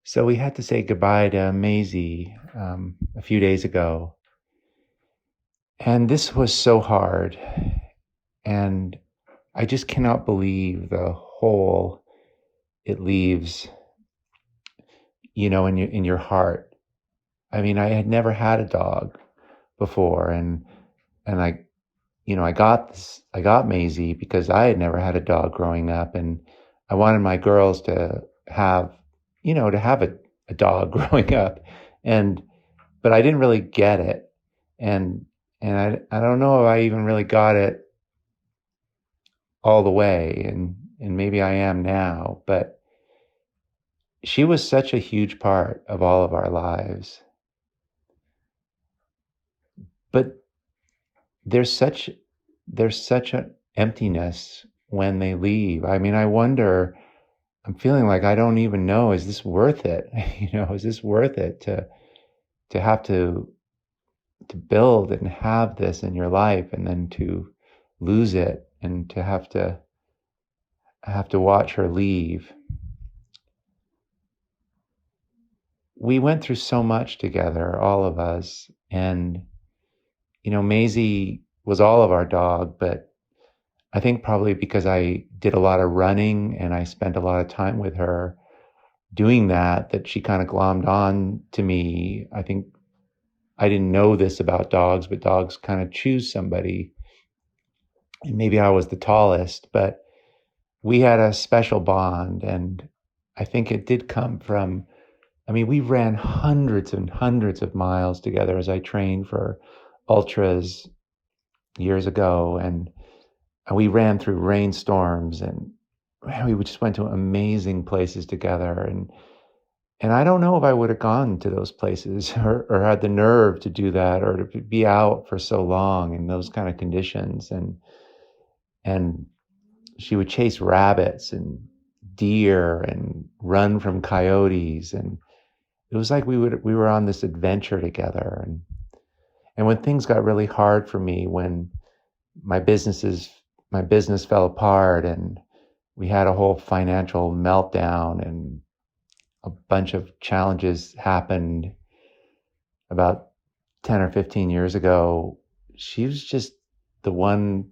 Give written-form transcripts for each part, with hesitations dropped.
So we had to say goodbye to Maisie a few days ago. And this was so hard. And I just cannot believe the hole it leaves, in your heart. I mean, I had never had a dog before, and I got Maisie because I had never had a dog growing up, and I wanted my girls to have, a dog growing up, and but I didn't really get it, and I don't know if I even really got it all the way, and maybe I am now, but she was such a huge part of all of our lives. But there's such there's such an emptiness when they leave. I mean, I wonder, I'm feeling like I don't even know, is this worth it? Is this worth it to have to build and have this in your life and then to lose it and to have to watch her leave. We went through so much together, all of us, and Maisie was all of our dog, but I think probably because I did a lot of running and I spent a lot of time with her doing that she kind of glommed on to me. I think I didn't know this about dogs, but dogs kind of choose somebody. And maybe I was the tallest, but we had a special bond. And I think it did come from, I mean, we ran hundreds and hundreds of miles together as I trained for ultras years ago. And we ran through rainstorms, and we just went to amazing places together. And I don't know if I would have gone to those places or had the nerve to do that or to be out for so long in those kind of conditions. And she would chase rabbits and deer and run from coyotes. And it was like we were on this adventure together. And when things got really hard for me, when my business fell apart and we had a whole financial meltdown and a bunch of challenges happened about 10 or 15 years ago, she was just the one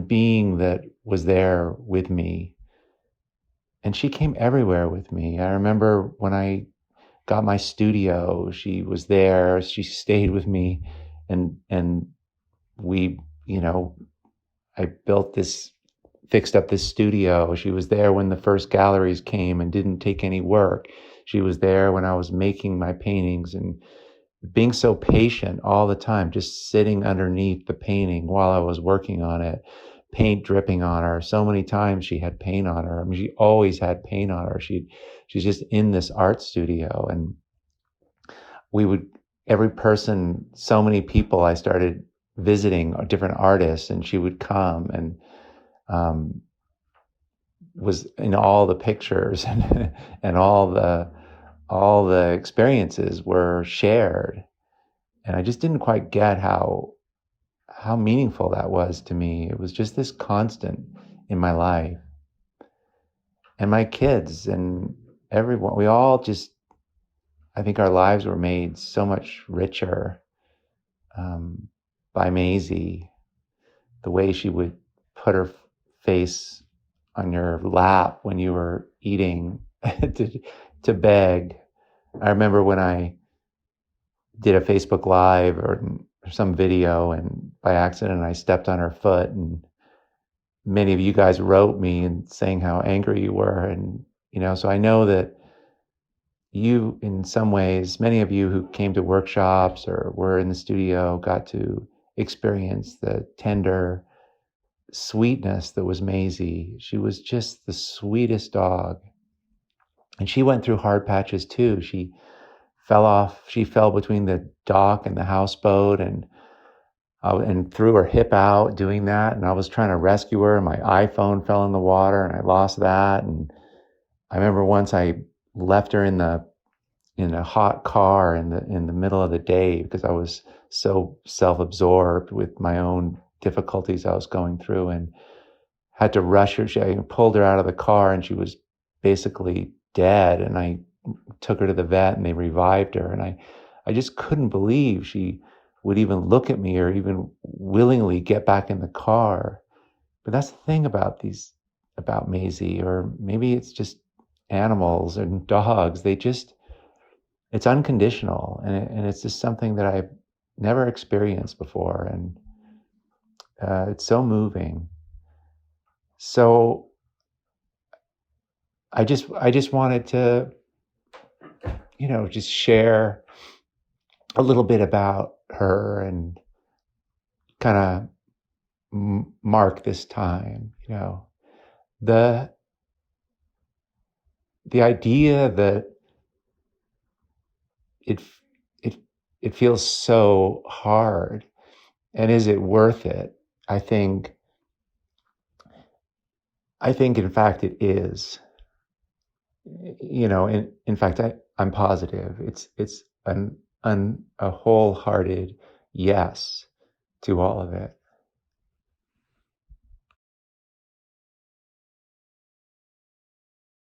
being that was there with me. And she came everywhere with me. I remember when I got my studio, she was there, she stayed with me, and we, I fixed up this studio. She was there when the first galleries came and didn't take any work. She was there when I was making my paintings and being so patient all the time, just sitting underneath the painting while I was working on it, paint dripping on her. So many times she had paint on her. I mean, she always had paint on her. She's just in this art studio, and every person, so many people, I started visiting different artists, and she would come and was in all the pictures and all the experiences were shared. And I just didn't quite get how meaningful that was to me. It was just this constant in my life. And my kids and everyone, we all just, I think our lives were made so much richer by Maisie. The way she would put her face on your lap when you were eating to beg. I remember when I did a Facebook Live or some video, and by accident I stepped on her foot, and many of you guys wrote me and saying how angry you were. And, so I know that you, in some ways, many of you who came to workshops or were in the studio got to experience the tender sweetness that was Maisie. She was just the sweetest dog. And she went through hard patches too. She fell between the dock and the houseboat and threw her hip out doing that. And I was trying to rescue her, and my iPhone fell in the water and I lost that. And I remember once I left her in a hot car in the middle of the day because I was so self-absorbed with my own difficulties I was going through, and had to rush her. I pulled her out of the car, and she was basically dead, and I took her to the vet and they revived her, and I just couldn't believe she would even look at me or even willingly get back in the car. But that's the thing about Maisie, or maybe it's just animals and dogs. It's unconditional, and it's just something that I've never experienced before, and it's so moving. So I just wanted to, just share a little bit about her and kind of mark this time. The the idea that it it it feels so hard, and is it worth it? I think in fact it is. In fact, I'm positive it's a wholehearted yes to all of it.